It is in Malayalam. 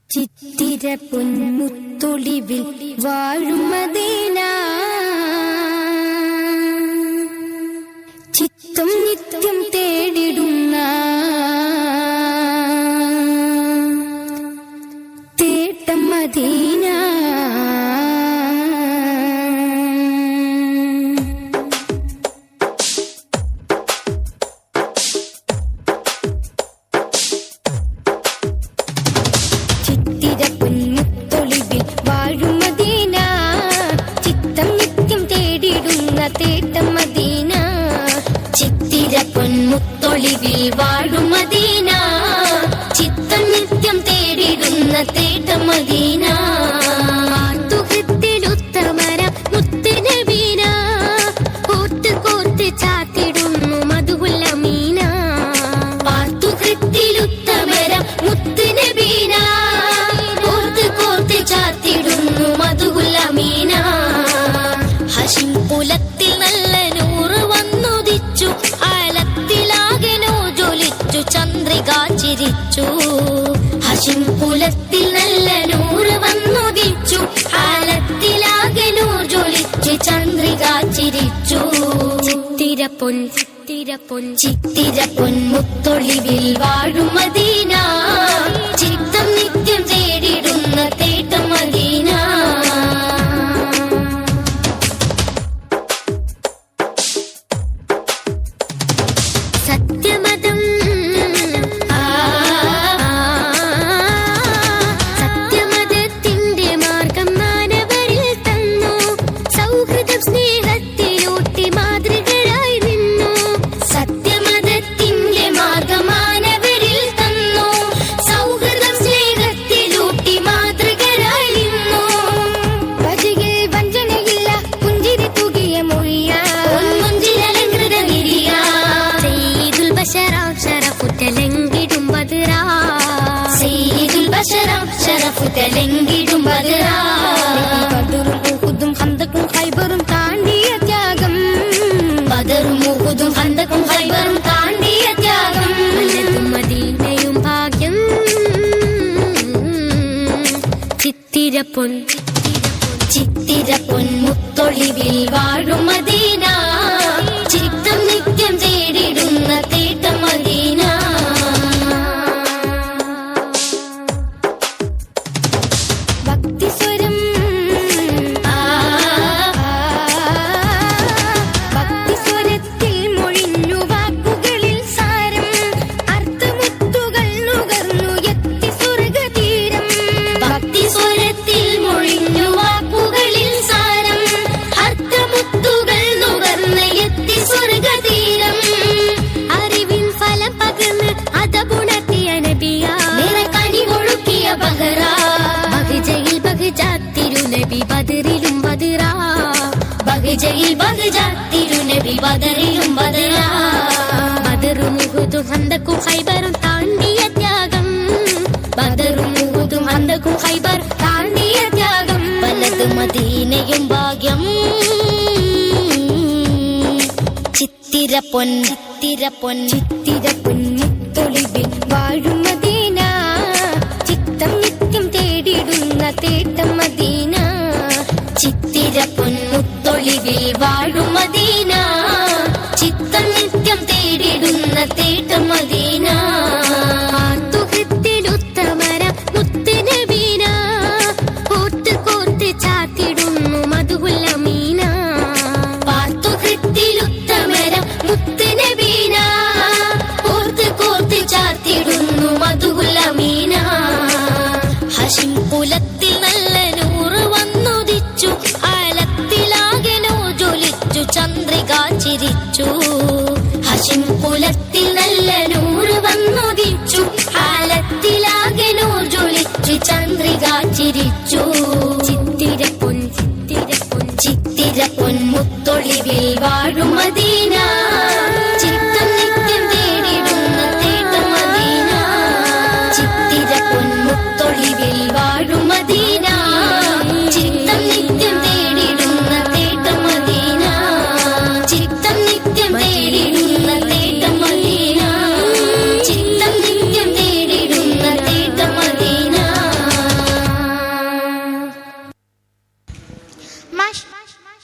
ചിത്തിര പൊന്മുത്തൊളിവിൽ വാഴും മദീന, ചിത്തം നിത്യം തേടിടുന്ന തേട്ടം മദീന. പൊന്മുത്തൊളിവിൽ വാഴും മദീന, ചിത്തം നിത്യം തേടിടുന്ന തേട്ടം മദീന. പാത്തുഹൃത്തിലുത്തമര മുത്ത് നബീന, കോർത്ത് കോർത്ത് ചാത്തിടുന്നു മധുഹുൽ അമീന. പാത്തുഹൃത്തിലുത്തമര മുത്ത് നബീന, കോർത്ത് കോർത്ത് ചാത്തിടുന്നു മധുഹുൽ അമീന. ഹശിം കുലത്തിൽ നല്ല നൂറ് വന്നുദിച്ചു, ചന്ദ്രിക ചിരിച്ചു. ഹശിം കുലത്തിൽ നല്ല നൂറ് വന്നുദിച്ചു, ആലത്തിലാകെ നൂർ ജ്വലിച്ചു, ചന്ദ്രിക ചിരിച്ചു. ചിത്തിര പൊന്മുത്തൊളിവിൽ വാഴും മദീന, ചിത്തം നിത്യം തേടിടുന്ന തേട്ടം മദീന. സത്യമതം ും ബദറും ഉഹുദും ഖന്ദഖും ഖൈബറും താണ്ടിയ ത്യാഗം, ബദറും ഉഹുദും ഖന്ദഖും ഖൈബറും താണ്ടിയ ത്യാഗം. മദീനയും ഭാഗ്യം. ചിത്തിര പൊന്മുത്തൊളിവിൽ വാഴും മദീന, ചിത്തം നിത്യം തേടിടുന്ന തേട്ടം മദീന. ബഹജയിൽ ബഹജ തിരുനബി ബദറിലും ബദറ. ബദറും ഉഹുദും ഖന്ദഖും ഖൈബറും താണ്ടിയ ത്യാഗം, ബദറും ഉഹുദും ഖന്ദഖും ഖൈബർ താണ്ടിയ ത്യാഗം. വലത് മദീനയും ഭാഗ്യം. ചിത്തിര പൊന്മുത്തൊളിവിൽ വാഴും മദീന, ചിത്തം നിത്യം തേടിടുന്ന തേട്ടം മദീന. ചിത്തിര പൊന്മുത്തൊളിവിൽ വാഴും മദീന, ചിത്തം നിത്യം തേടിടുന്ന തേട്ടം മദീന. പാത്തുഹൃത്തിലുത്തമര മുത്ത് നബീന, കോർത്ത് കോർത്ത് ചാത്തിടുന്നു മധുഹുൽ അമീന. പാത്തുഹൃത്തിലുത്തമര മുത്ത് നബീന, കോർത്ത് കോർത്ത് ചാത്തിടുന്നു മധുഹുൽ അമീന. ഹശിം കുലത്തിൽ നല്ല നൂറ് വന്നുദിച്ചു, ആലത്തിലാകെ നൂർ ജ്വലിച്ചു, ചന്ദ്രിക ചിരിച്ചു. ഹശിം കുലത്തിൽ നല്ല നൂറ് വന്നുദിച്ചു, ആലത്തിലാകെ നൂർ ജ്വലിച്ചു, ചന്ദ്രിക ചിരിച്ചു.